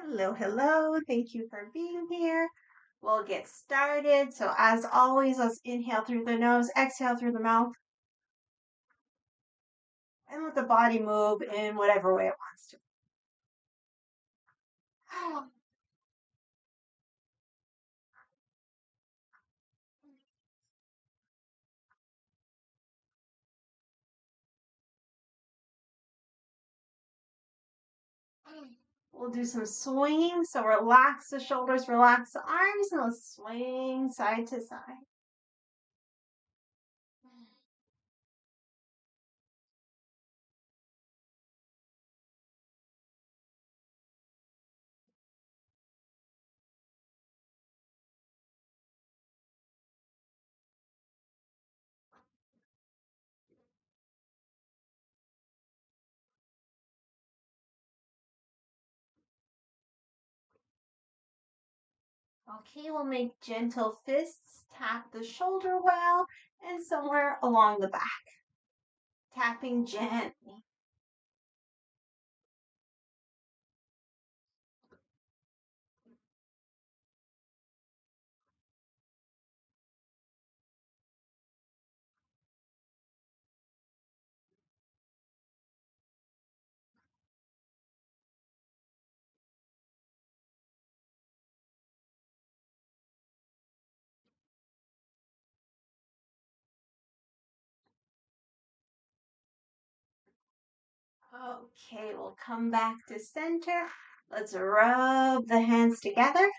Hello, hello. Thank you for being here. We'll get started. So, as always, let's inhale through the nose, exhale through the mouth, and let the body move in whatever way it wants to. We'll do some swinging. So, relax the shoulders, relax the arms, and let's swing side to side. Okay, we'll make gentle fists. Tap the shoulder well and somewhere along the back. Tapping gently. Okay, we'll come back to center. Let's rub the hands together.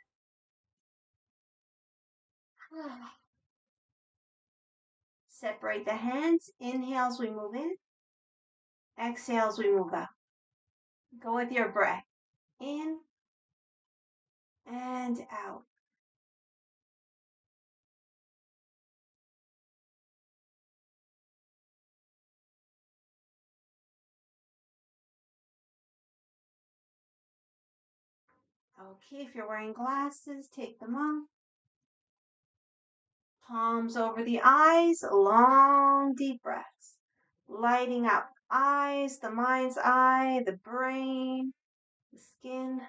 Separate the hands. Inhale as we move in. Exhale as we move out. Go with your breath. In and out. Okay, if you're wearing glasses, take them off. Palms over the eyes, long deep breaths. Lighting up eyes, the mind's eye, the brain, the skin.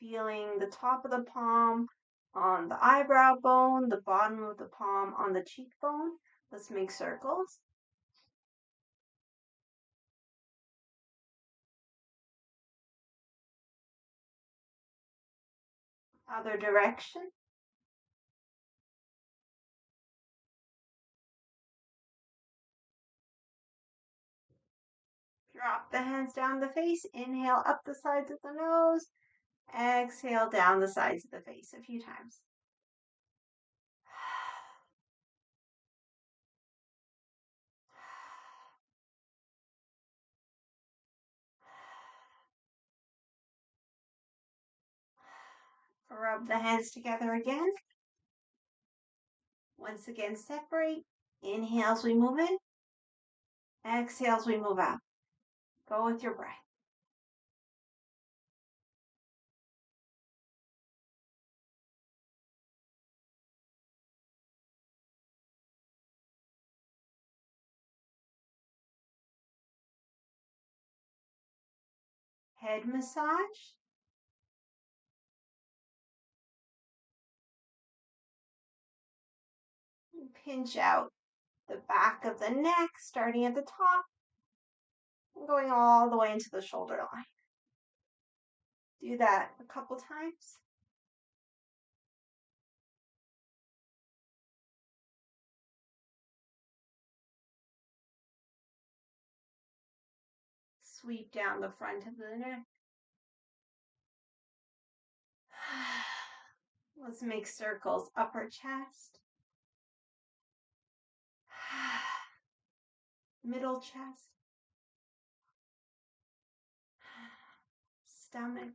Feeling the top of the palm on the eyebrow bone, the bottom of the palm on the cheekbone. Let's make circles. Other direction. Drop the hands down the face. Inhale up the sides of the nose. Exhale down the sides of the face a few times. Rub the hands together again. Once again, separate. Inhale as we move in. Exhale as we move out. Go with your breath. Head massage. Pinch out the back of the neck, starting at the top and going all the way into the shoulder line. Do that a couple times. Sweep down the front of the neck. Let's make circles. Upper chest, middle chest, stomach.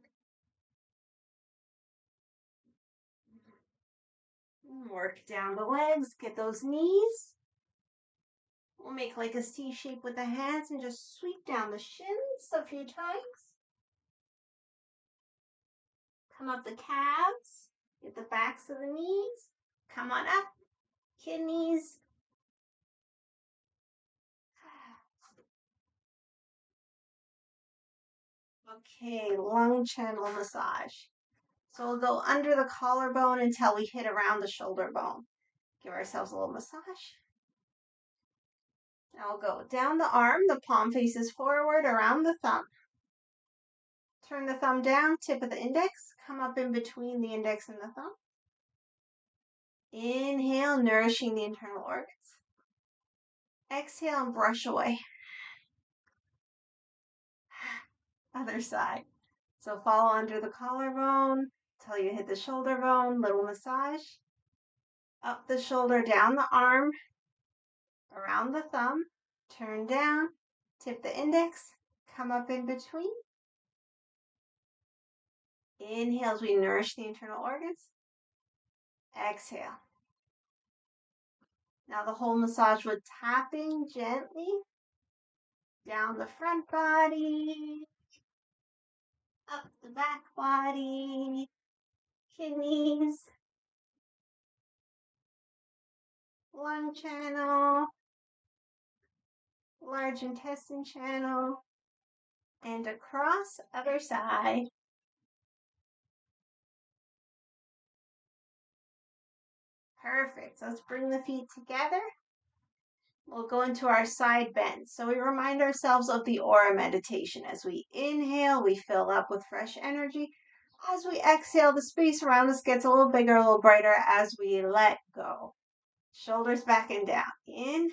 Work down the legs, get those knees. We'll make like a C shape with the hands and just sweep down the shins a few times. Come up the calves, get the backs of the knees. Come on up, kidneys. Okay, lung channel massage. So we'll go under the collarbone until we hit around the shoulder bone. Give ourselves a little massage. Now we'll go down the arm, the palm faces forward around the thumb. Turn the thumb down, tip of the index, come up in between the index and the thumb. Inhale, nourishing the internal organs. Exhale and brush away. Other side. So follow under the collarbone till you hit the shoulder bone, little massage. Up the shoulder, down the arm, around the thumb. Turn down, tip the index, come up in between. Inhale as we nourish the internal organs. Exhale. Now the whole massage with tapping gently down the front body, up the back body, kidneys, lung channel, large intestine channel, and across other side. Perfect. So let's bring the feet together. We'll go into our side bend. So we remind ourselves of the aura meditation. As we inhale, we fill up with fresh energy. As we exhale, the space around us gets a little bigger, a little brighter as we let go. Shoulders back and down. In.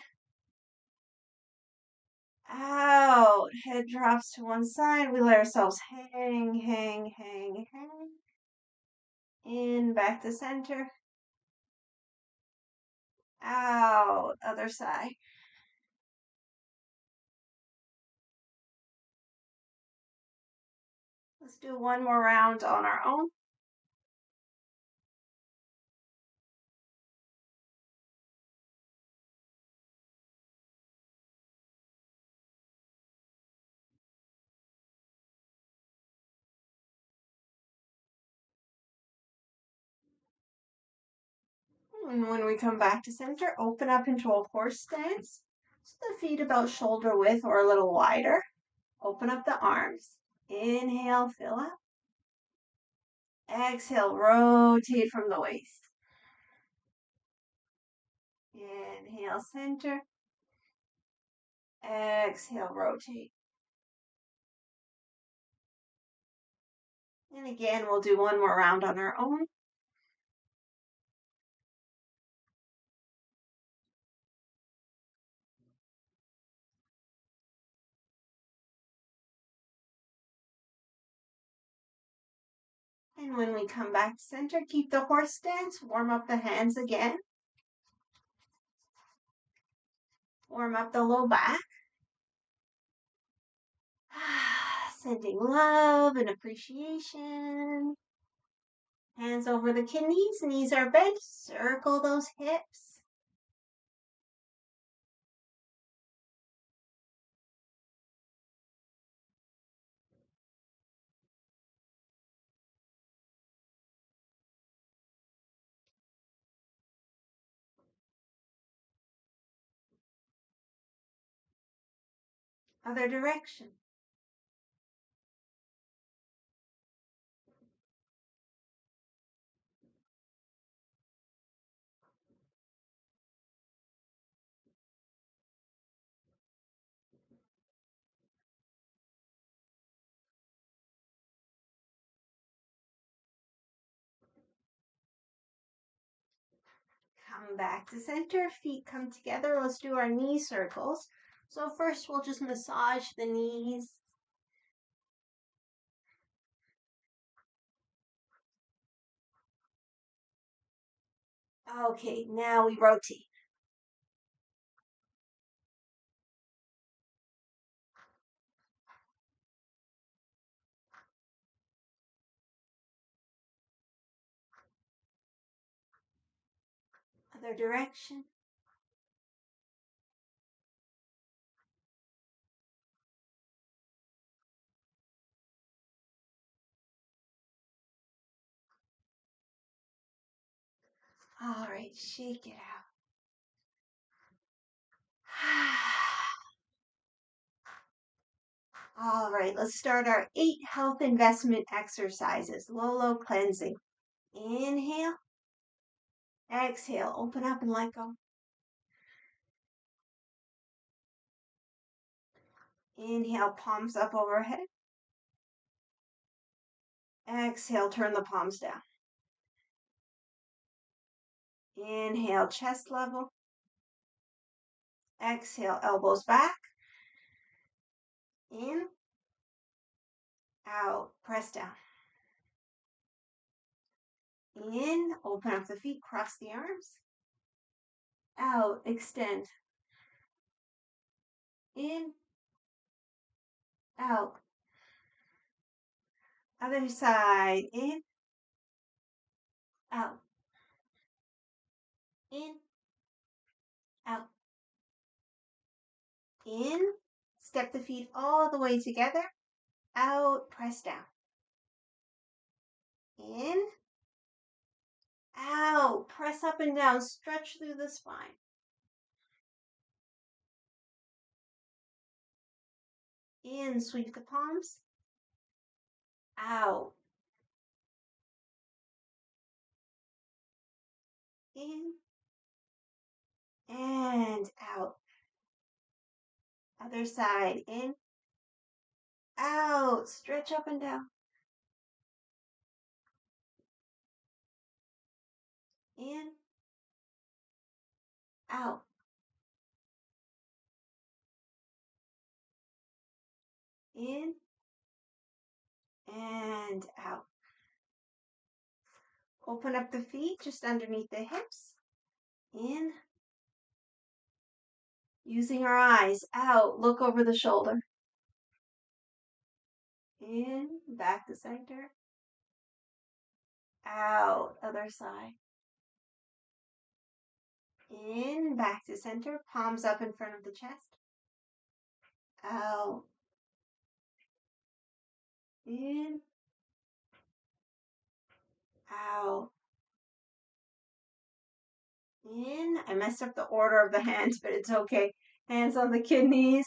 Out. Head drops to one side. We let ourselves hang, hang, hang, hang. In, back to center. Out. Other side. Let's do one more round on our own. And when we come back to center, open up into a horse stance. So the feet about shoulder width or a little wider. Open up the arms. Inhale, fill up. Exhale, rotate from the waist. Inhale, center. Exhale, rotate. And again, we'll do one more round on our own. And when we come back to center, keep the horse stance. Warm up the hands again. Warm up the low back. Sending love and appreciation. Hands over the kidneys, knees are bent. Circle those hips. Other direction. Come back to center, feet come together. Let's do our knee circles. So first we'll just massage the knees. Okay, now we rotate. Other direction. All right, shake it out. All right, let's start our 8 health investment exercises. Low cleansing. Inhale, exhale, open up and let go. Inhale, palms up overhead. Exhale, turn the palms down. Inhale, chest level. Exhale, elbows back. In, out, press down. In, open up the feet, cross the arms. Out, extend. In, out. Other side, in, out. In, out. In, step the feet all the way together. Out, press down. In, out, press up and down, stretch through the spine. In, sweep the palms. Out. In and out. Other side, in, out, stretch up and down. In, out. In and out. Open up the feet just underneath the hips. In. Using our eyes. Out. Look over the shoulder. In. Back to center. Out. Other side. In. Back to center. Palms up in front of the chest. Out. In. Out. In. I messed up the order of the hands, but it's okay. Hands on the kidneys.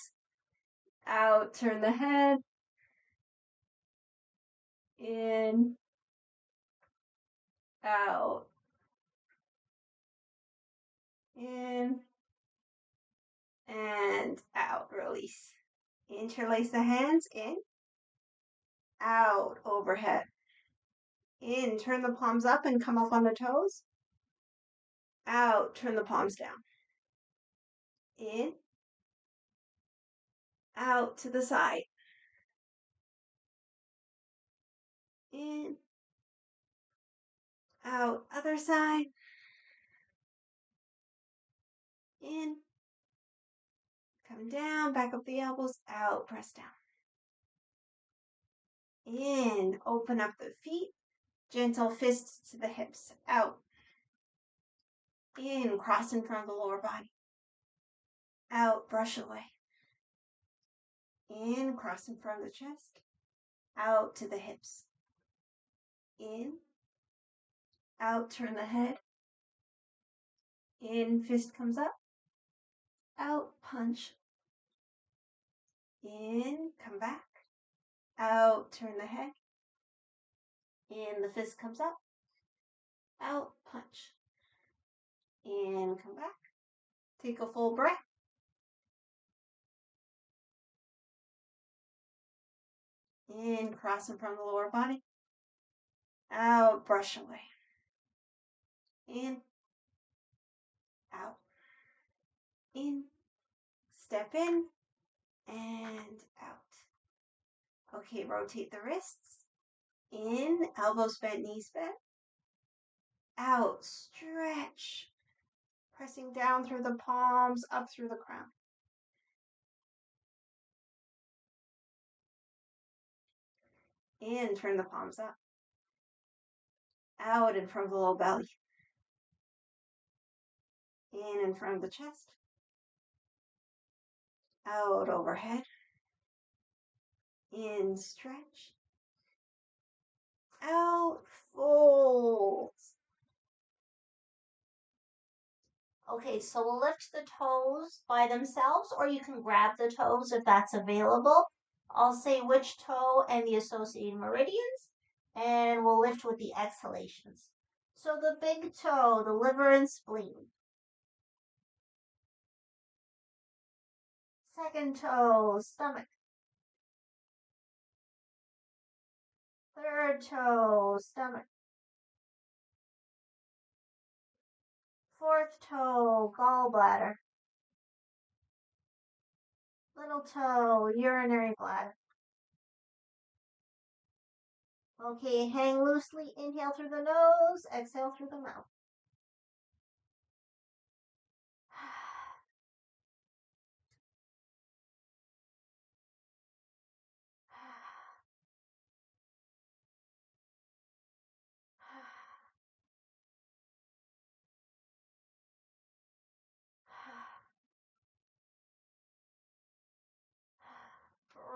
Out. Turn the head. In. Out. In. And out. Release. Interlace the hands. In. Out. Overhead. In. Turn the palms up and come up on the toes. Out. Turn the palms down. In. Out to the side. In. Out. Other side. In. Come down. Back up the elbows. Out. Press down. In. Open up the feet. Gentle fists to the hips. Out. In. Cross in front of the lower body. Out. Brush away. In. Cross in front of the chest. Out to the hips. In. Out. Turn the head. In. Fist comes up. Out. Punch. In. Come back. Out. Turn the head. In. The fist comes up. Out. Punch. In. Come back. Take a full breath. In. Cross in front of the lower body. Out. Brush away. In. Out. In. Step in. And out. Okay, rotate the wrists. In. Elbows bent, knees bent. Out. Stretch. Pressing down through the palms, up through the crown. In. Turn the palms up. Out in front of the low belly. In front of the chest. Out overhead. In, stretch. Out, fold. Okay, so we'll lift the toes by themselves, or you can grab the toes if that's available. I'll say which toe and the associated meridians, and we'll lift with the exhalations. So the big toe, the liver and spleen. Second toe, stomach. Third toe, stomach. Fourth toe, gallbladder. Little toe, urinary bladder. Okay, hang loosely. Inhale through the nose, exhale through the mouth.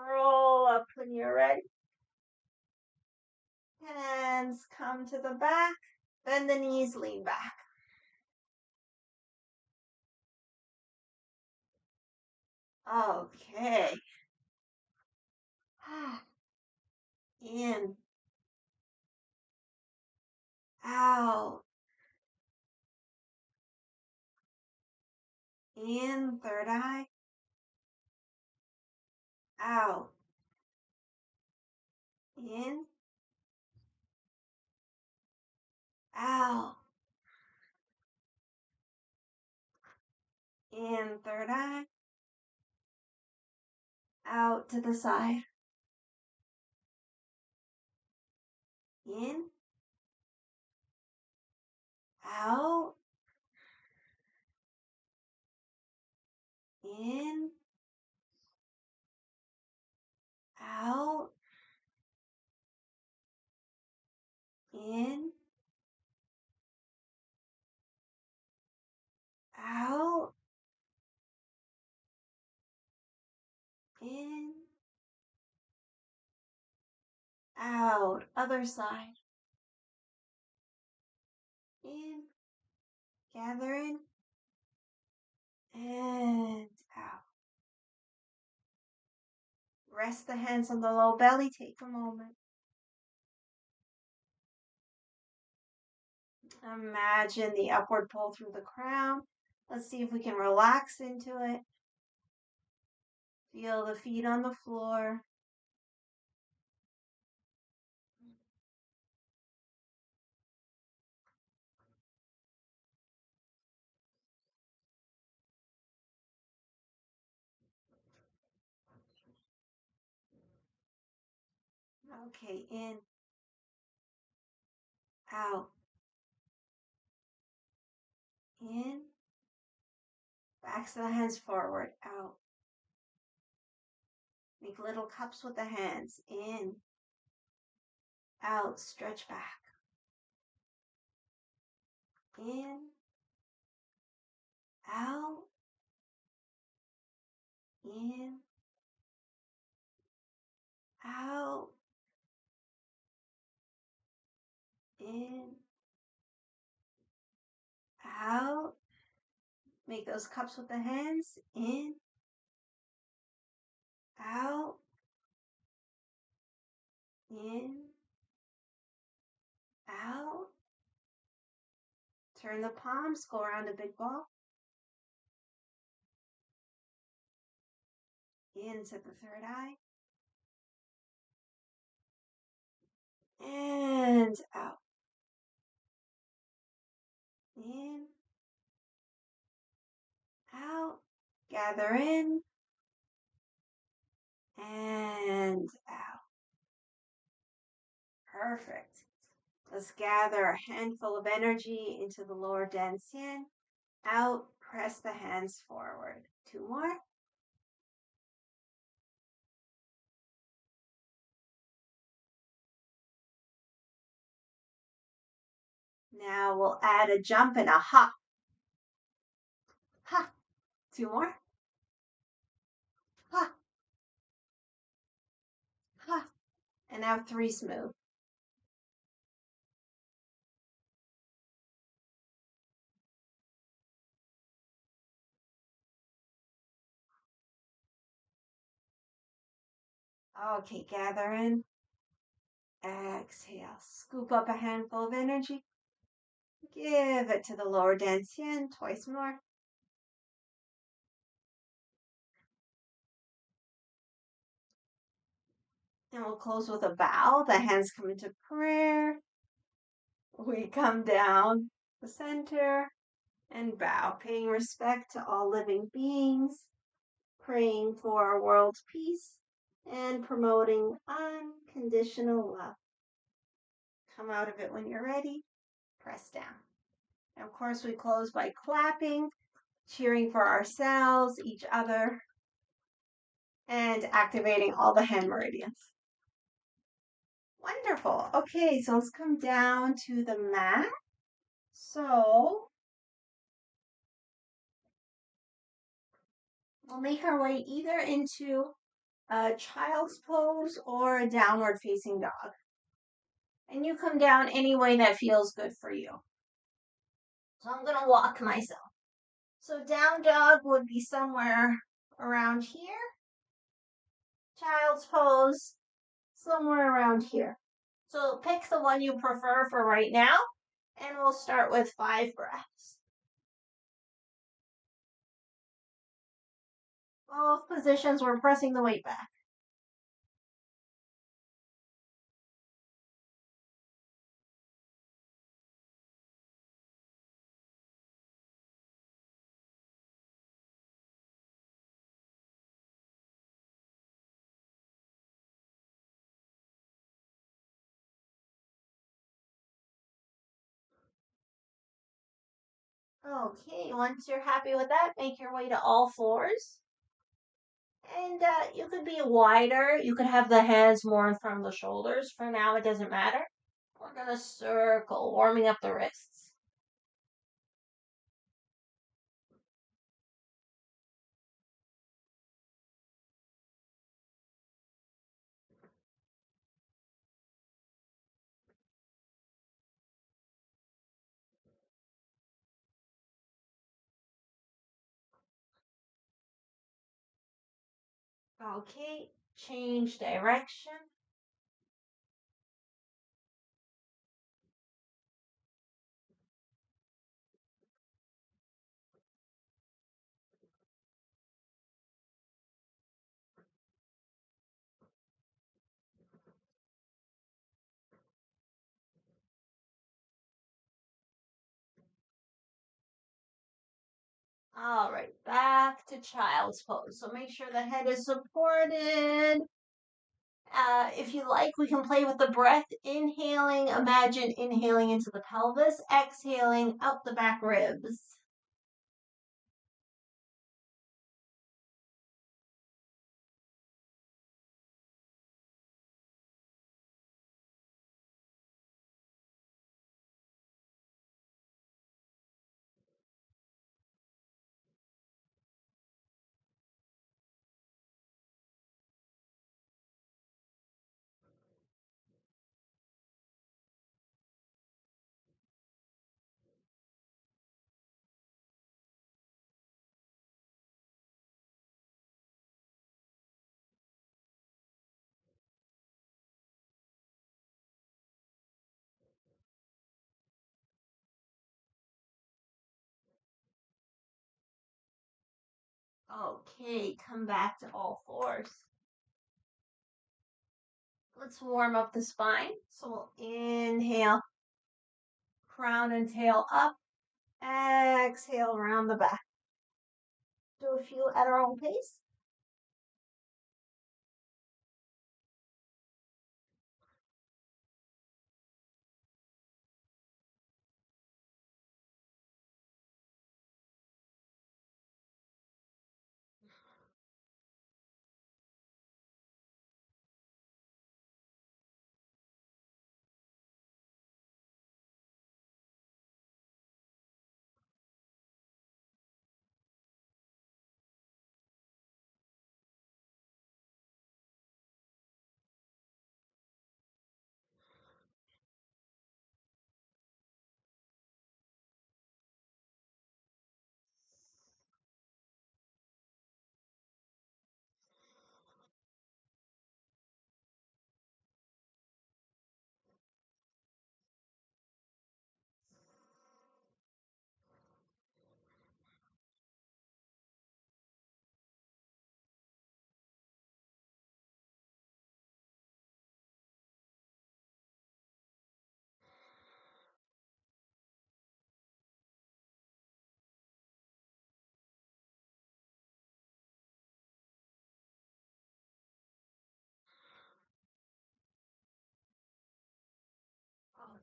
Roll up when you're ready. Hands come to the back. Bend the knees, lean back. Okay. In. Out. In. Third eye. Out. In. Out. In. Third eye. Out to the side. In. Out. In. Out. In. Out. In. Out. Other side. In. Gather in. And out. Rest the hands on the low belly. Take a moment. Imagine the upward pull through the crown. Let's see if we can relax into it. Feel the feet on the floor. Okay, in, out, in, backs of the hands forward, out. Make little cups with the hands, in, out, stretch back, in, out, in, out, in, out. Make those cups with the hands, in, out, in, out. Turn the palms, go around a big ball. Into the third eye. And out. In, out. Gather in. And out. Perfect. Let's gather a handful of energy into the lower dantian. Out, press the hands forward. 2 more. Now we'll add a jump and a hop. Ha. 2 more. Ha. Ha. And now 3 smooth. Okay, gather in. Exhale. Scoop up a handful of energy. Give it to the lower dantian twice more. And we'll close with a bow. The hands come into prayer. We come down the center and bow, paying respect to all living beings, praying for our world's peace, and promoting unconditional love. Come out of it when you're ready. Press down. And of course, we close by clapping, cheering for ourselves, each other, and activating all the hand meridians. Wonderful. Okay, so let's come down to the mat. So we'll make our way either into a child's pose or a downward facing dog. And you come down any way that feels good for you. So I'm going to walk myself. So down dog would be somewhere around here. Child's pose, somewhere around here. So pick the one you prefer for right now, and we'll start with 5 breaths. Both positions, we're pressing the weight back. Okay, once you're happy with that, make your way to all fours. And you could be wider. You could have the hands more in front of the shoulders. For now, it doesn't matter. We're going to circle, warming up the wrists. Okay, change direction. All right, back to child's pose. So make sure the head is supported. If you like, we can play with the breath. Inhaling, imagine inhaling into the pelvis, exhaling out the back ribs. Okay, come back to all fours. Let's warm up the spine. So we'll inhale, crown and tail up. Exhale, round the back. Do a few at our own pace.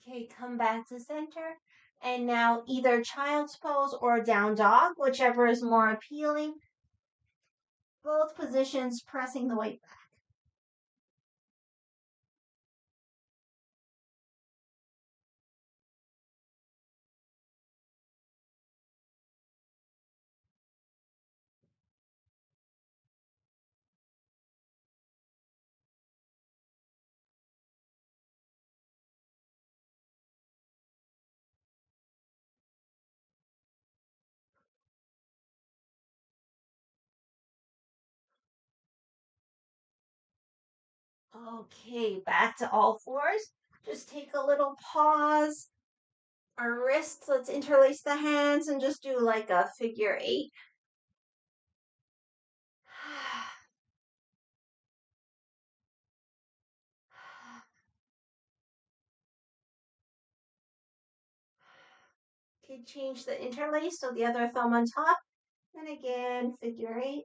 Okay, come back to center. And now either child's pose or down dog, whichever is more appealing. Both positions pressing the weight back. Okay, back to all fours. Just take a little pause. Our wrists, let's interlace the hands and just do like a figure eight. Okay, change the interlace so the other thumb on top. And again, figure eight.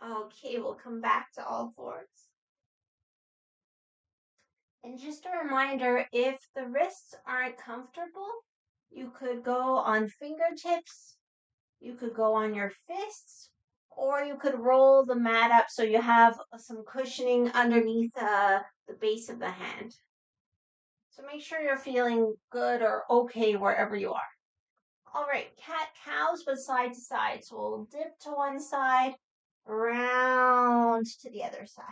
Okay, we'll come back to all fours. And just a reminder, if the wrists aren't comfortable, you could go on fingertips, you could go on your fists, or you could roll the mat up so you have some cushioning underneath the base of the hand. So make sure you're feeling good or okay wherever you are. All right, cat cows, but side to side. So we'll dip to one side, round to the other side.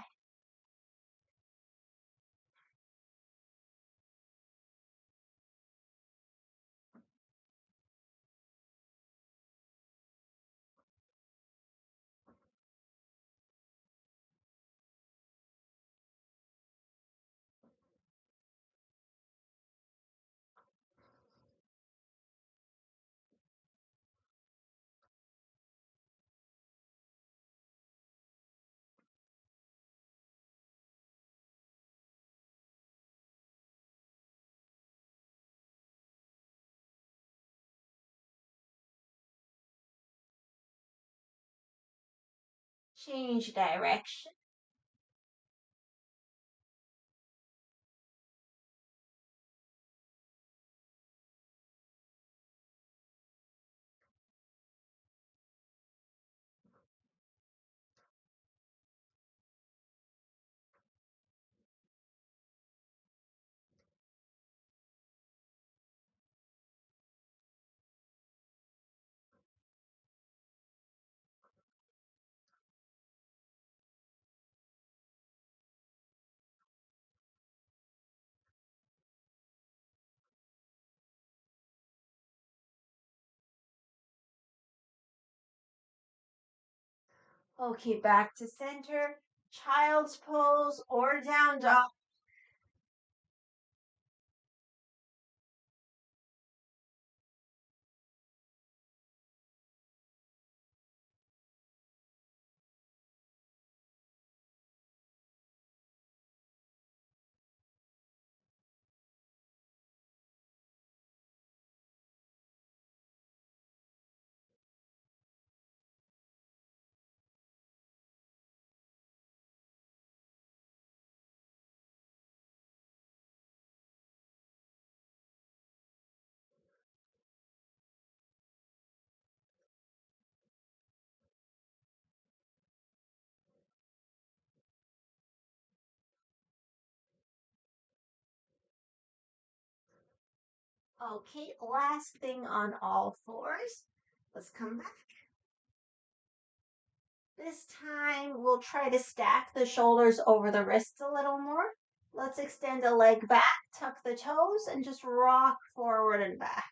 Change direction. Okay, back to center. Child's pose or down dog. Okay, last thing on all fours. Let's come back. This time we'll try to stack the shoulders over the wrists a little more. Let's extend a leg back, tuck the toes, and just rock forward and back.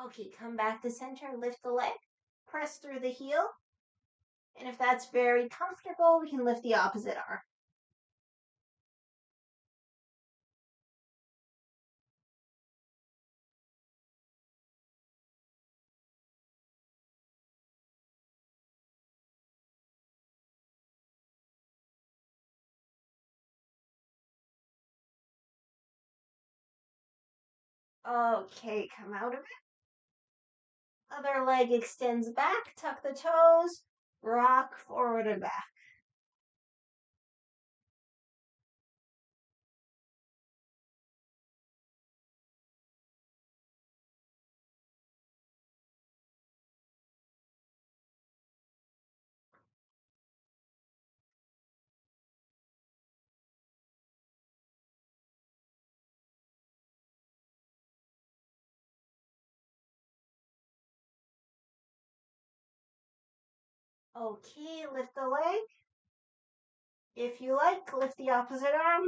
Okay, come back to center, lift the leg, press through the heel. And if that's very comfortable, we can lift the opposite arm. Okay, come out of it. Other leg extends back, tuck the toes, rock forward and back. Okay, lift the leg. If you like, lift the opposite arm.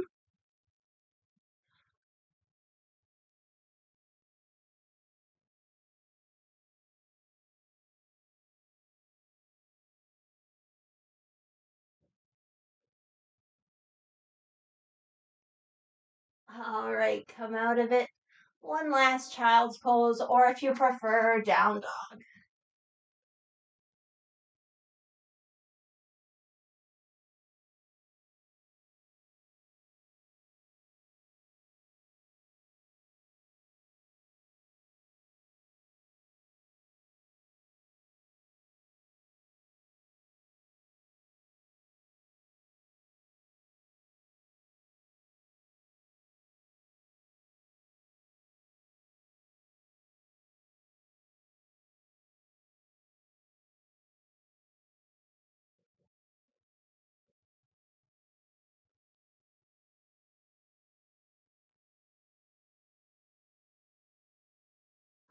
All right, come out of it. One last child's pose, or if you prefer, down dog.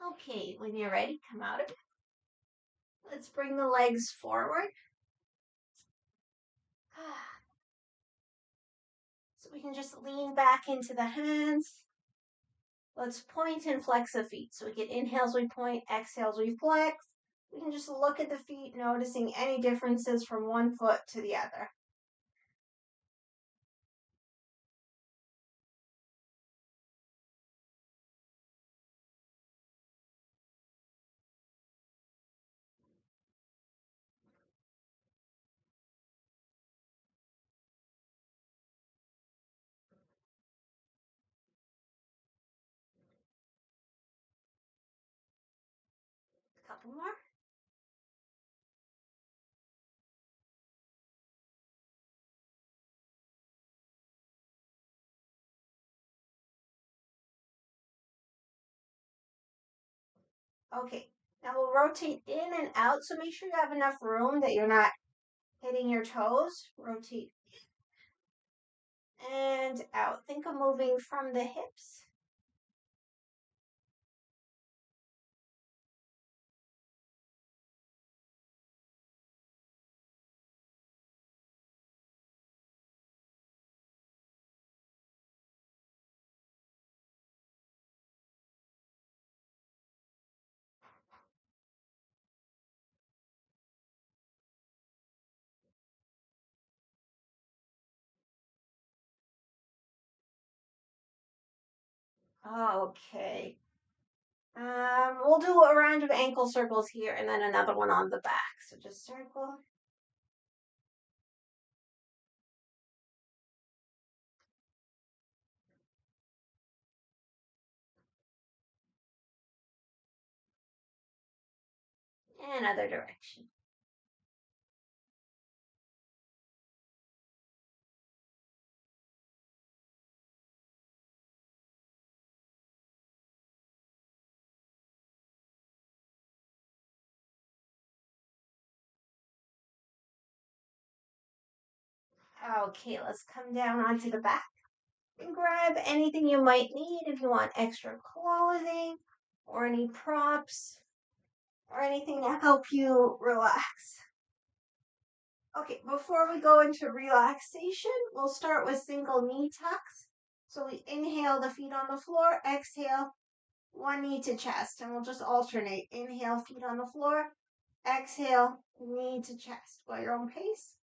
Okay, when you're ready, come out of it. Let's bring the legs forward. So we can just lean back into the hands. Let's point and flex the feet. So we get inhales, we point, exhales, we flex. We can just look at the feet, noticing any differences from one foot to the other. A couple more. Okay, now we'll rotate in and out. So make sure you have enough room that you're not hitting your toes. Rotate and out. Think of moving from the hips. Okay. We'll do a round of ankle circles here and then another one on the back. So just circle. And other direction. Okay, let's come down onto the back and grab anything you might need if you want extra clothing or any props or anything to help you relax. Okay, before we go into relaxation, we'll start with single knee tucks. So we inhale the feet on the floor, exhale, one knee to chest, and we'll just alternate. Inhale, feet on the floor. Exhale, knee to chest. Go at your own pace.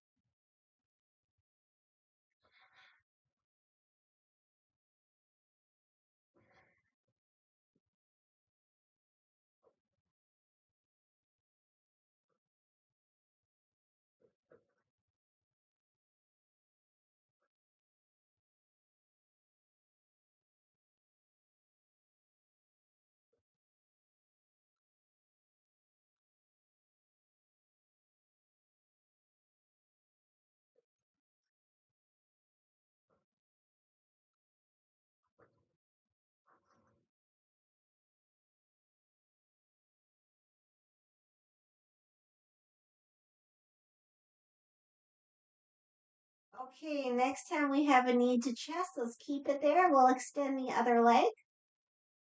Okay, next time we have a knee to chest, let's keep it there. We'll extend the other leg.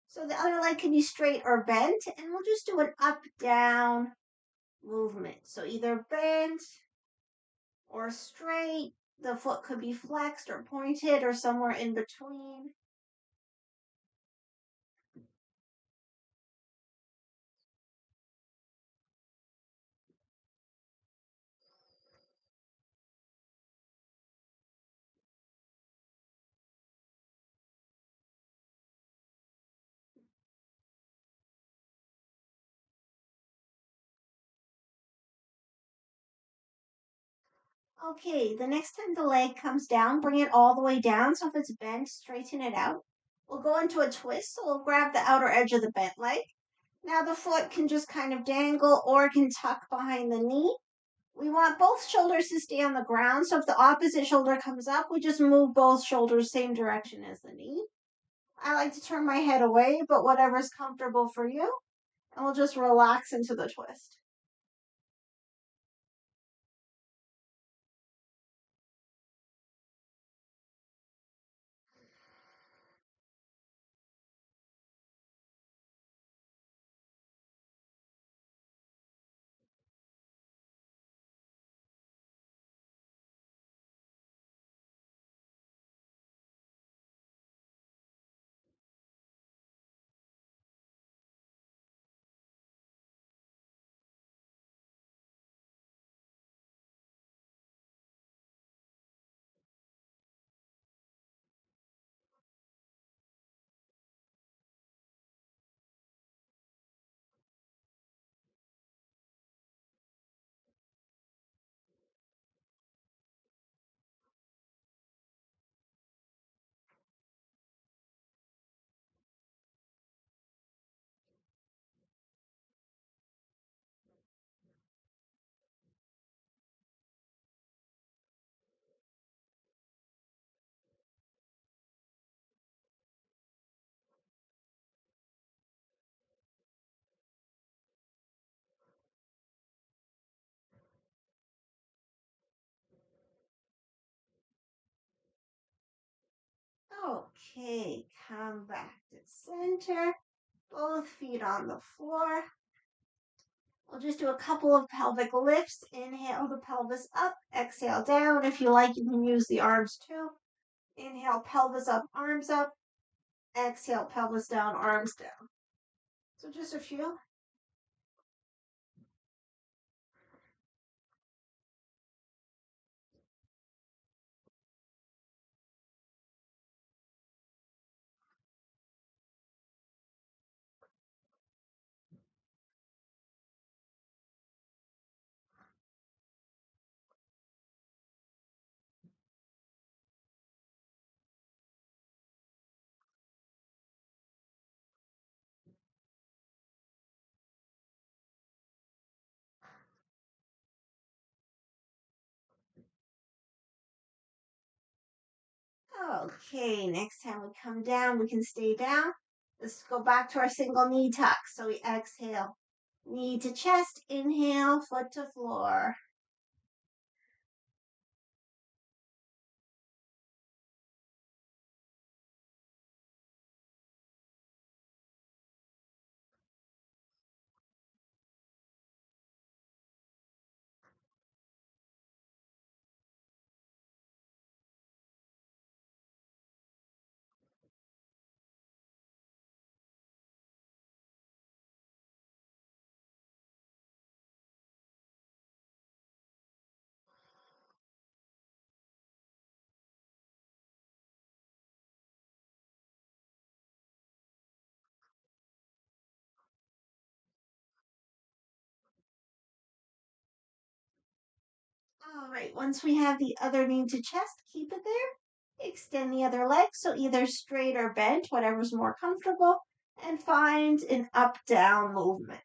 So the other leg can be straight or bent, and we'll just do an up-down movement. So either bent or straight. The foot could be flexed or pointed or somewhere in between. Okay, the next time the leg comes down, bring it all the way down. So if it's bent, straighten it out. We'll go into a twist. So we'll grab the outer edge of the bent leg. Now the foot can just kind of dangle or can tuck behind the knee. We want both shoulders to stay on the ground. So if the opposite shoulder comes up, we just move both shoulders same direction as the knee. I like to turn my head away, but whatever's comfortable for you. And we'll just relax into the twist. Okay, come back to center. Both feet on the floor. We'll just do a couple of pelvic lifts. Inhale the pelvis up, exhale down. If you like, you can use the arms too. Inhale, pelvis up, arms up. Exhale, pelvis down, arms down. So just a few. Okay, next time we come down, we can stay down. Let's go back to our single knee tuck. So we exhale, knee to chest, inhale, foot to floor. All right, once we have the other knee to chest, keep it there. Extend the other leg, so either straight or bent, whatever's more comfortable, and find an up-down movement.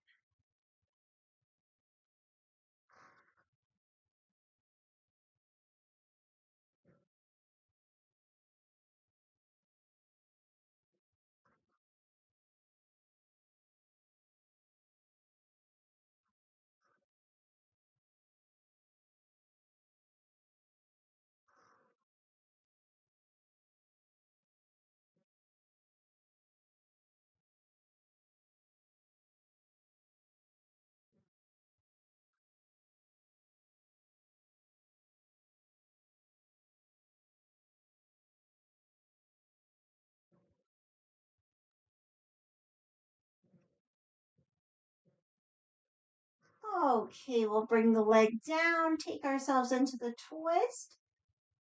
Okay, we'll bring the leg down, take ourselves into the twist.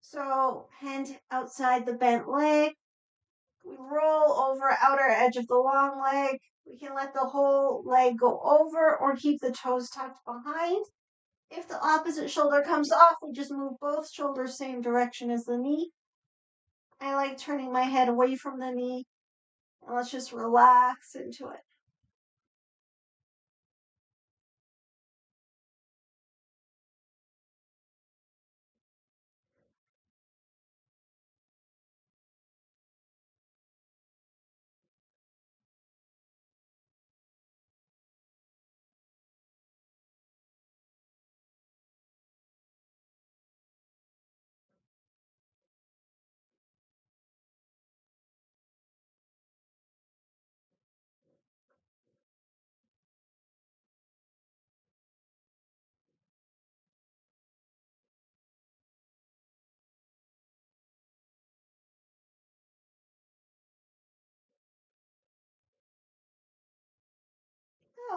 So, hand outside the bent leg. We roll over outer edge of the long leg. We can let the whole leg go over or keep the toes tucked behind. If the opposite shoulder comes off, we just move both shoulders same direction as the knee. I like turning my head away from the knee. And let's just relax into it.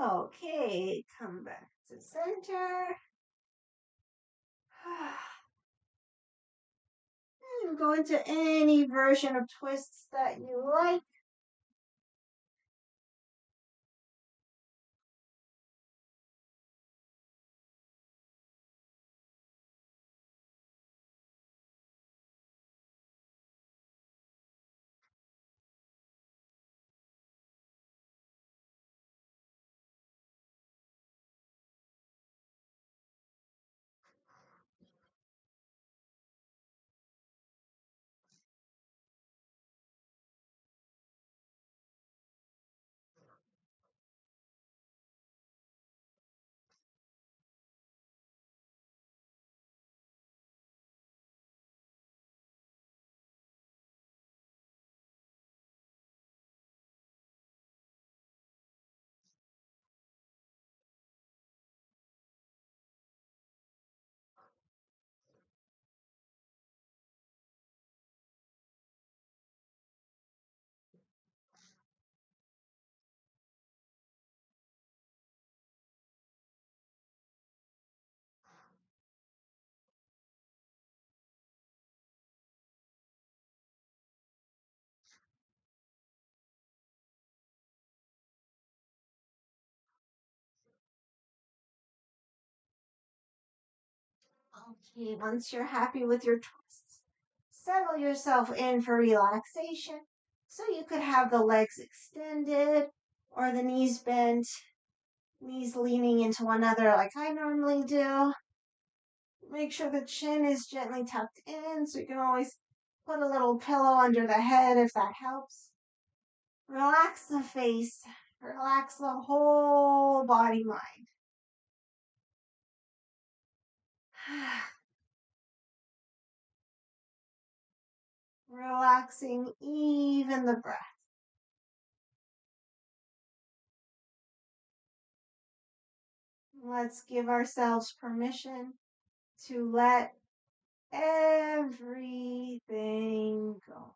Okay, come back to center. And go into any version of twists that you like. Okay, once you're happy with your twists, settle yourself in for relaxation. So you could have the legs extended or the knees bent, knees leaning into one another like I normally do. Make sure the chin is gently tucked in so you can always put a little pillow under the head if that helps. Relax the face, relax the whole body mind. Relaxing even the breath. Let's give ourselves permission to let everything go.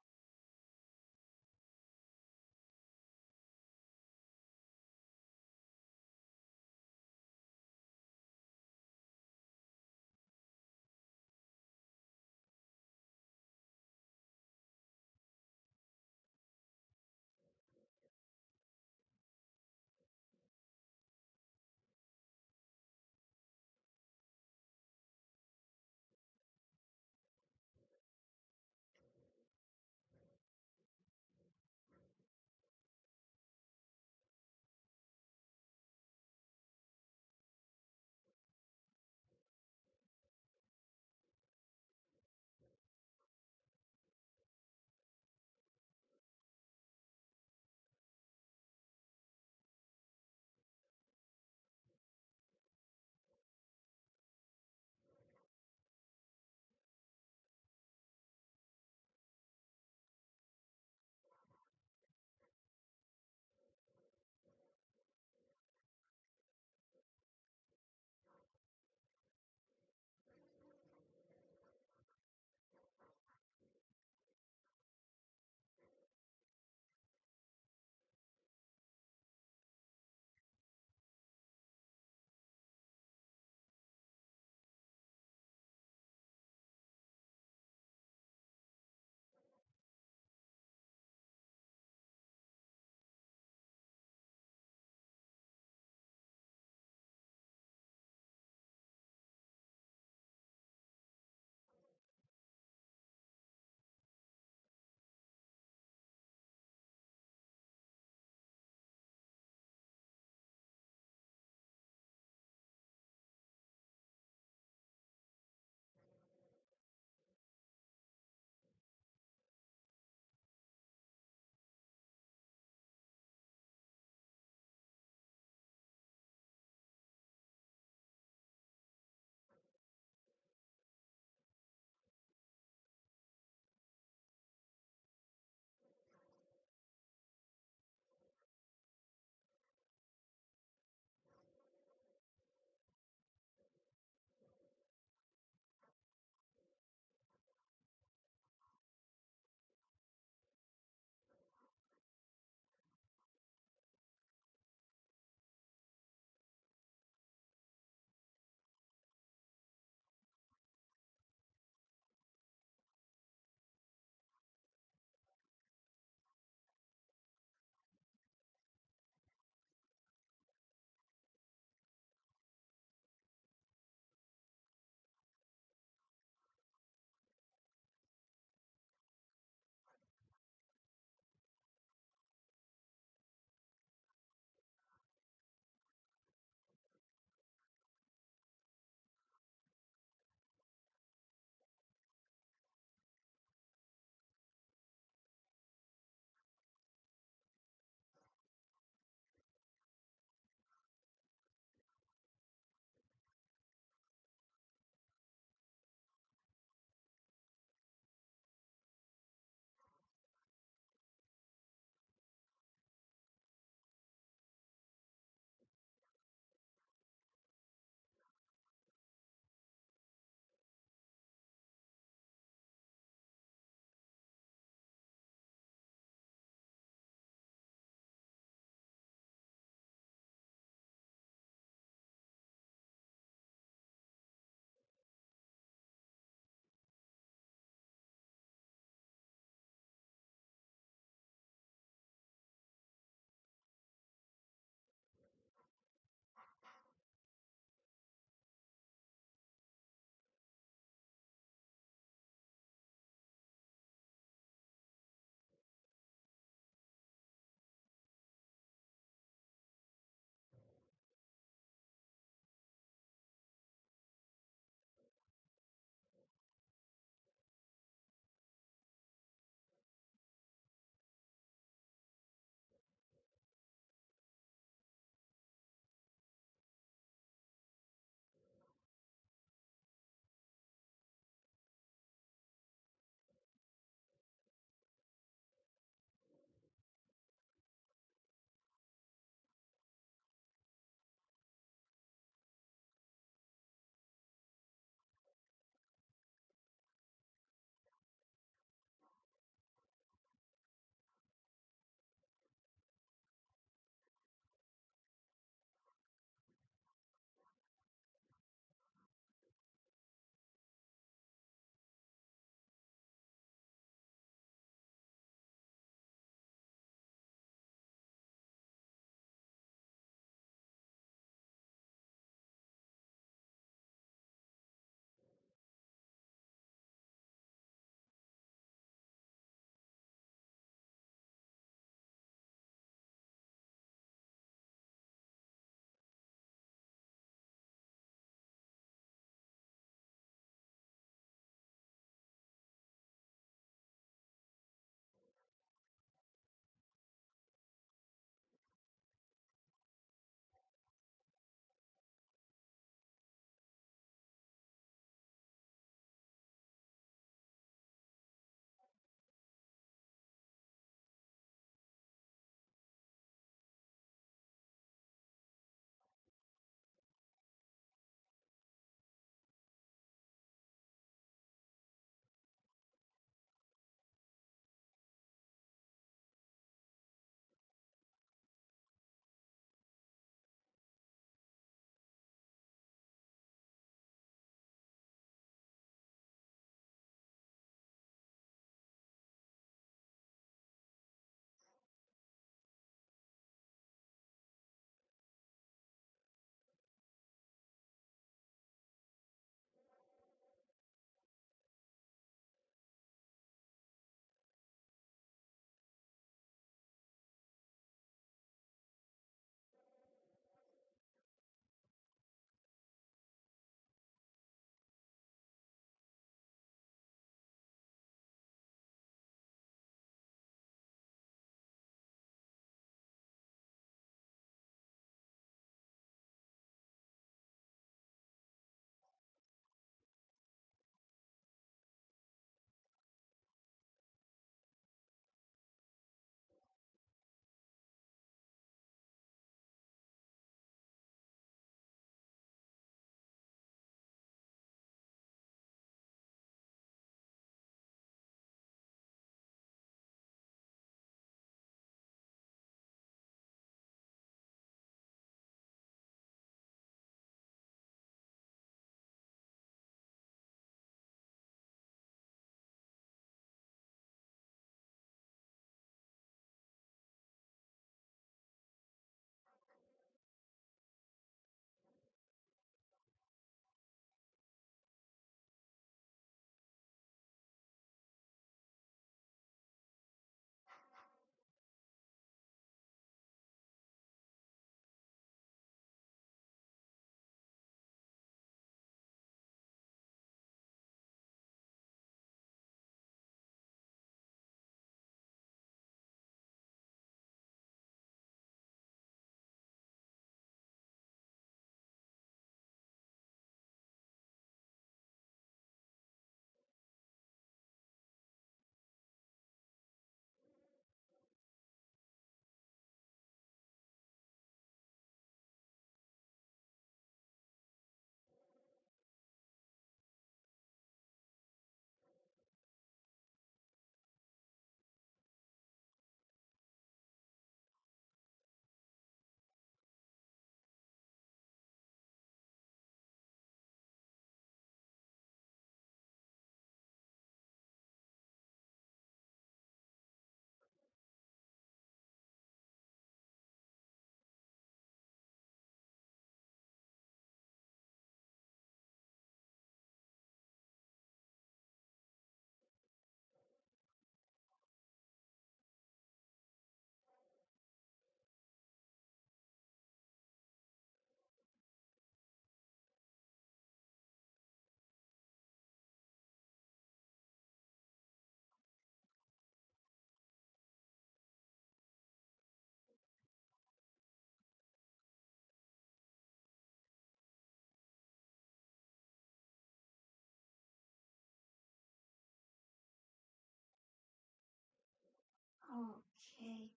Okay.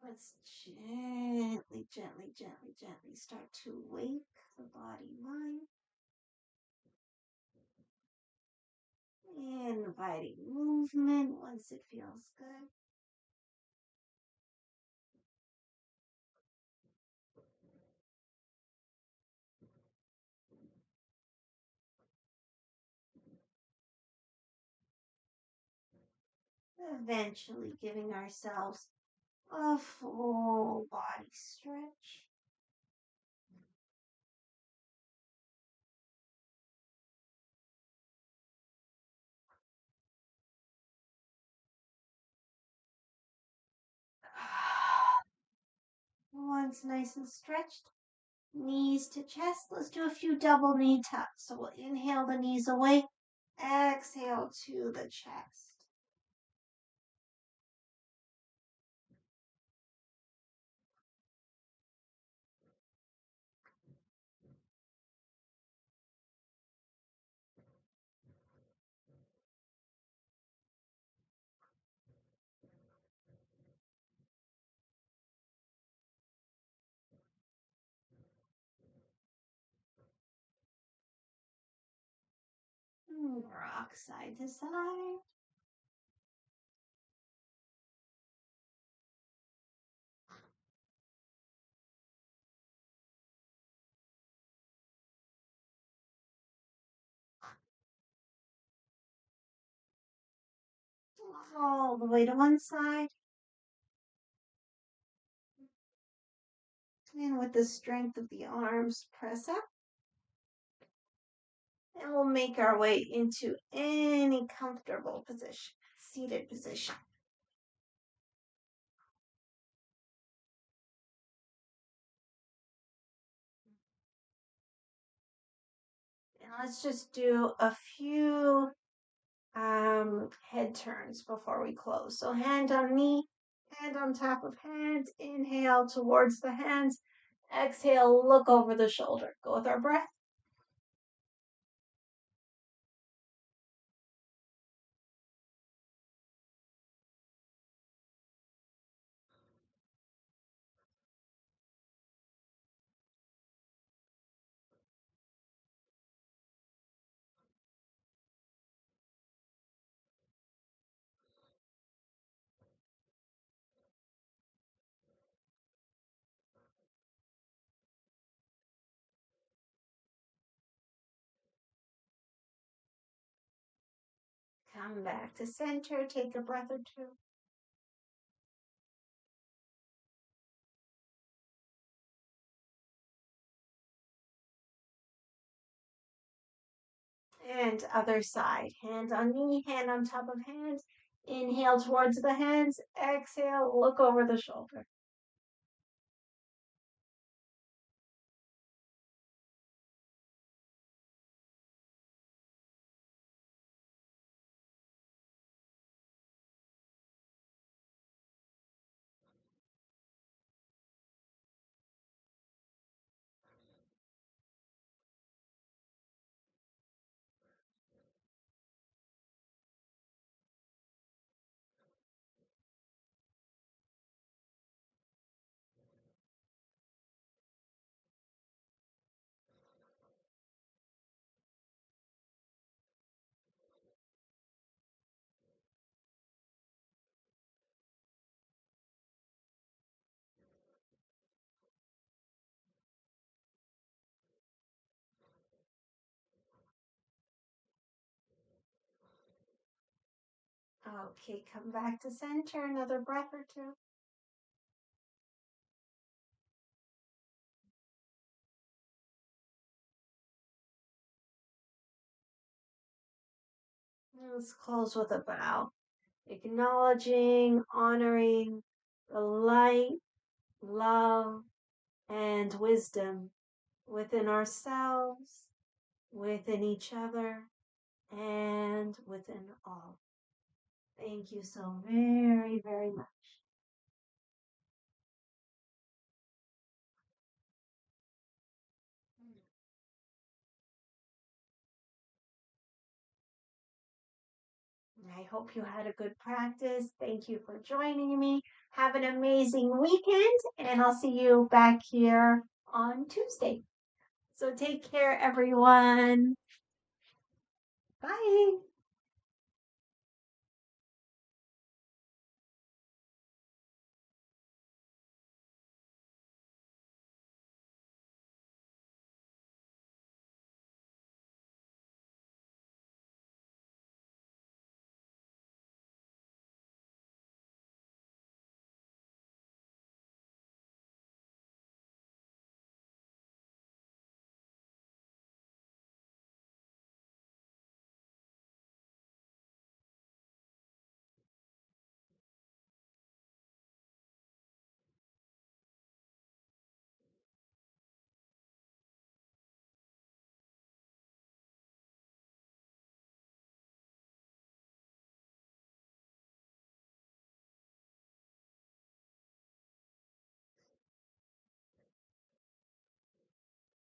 Let's gently, gently, gently, gently start to wake the body mind. Inviting movement once it feels good. Eventually giving ourselves a full body stretch. Once nice and stretched, knees to chest. Let's do a few double knee tucks. So we'll inhale the knees away, exhale to the chest. Rock side to side. All the way to one side. And with the strength of the arms, press up. And we'll make our way into any comfortable position, seated position. And let's just do a few head turns before we close. So hand on knee, hand on top of hand. Inhale towards the hands. Exhale, look over the shoulder. Go with our breath. Come back to center. Take a breath or two. And other side. Hand on knee, hand on top of hand. Inhale towards the hands. Exhale, look over the shoulder. Okay, come back to center. Another breath or two. Let's close with a bow. Acknowledging, honoring the light, love, and wisdom within ourselves, within each other, and within all. Thank you so very, very much. I hope you had a good practice. Thank you for joining me. Have an amazing weekend, and I'll see you back here on Tuesday. So take care, everyone. Bye.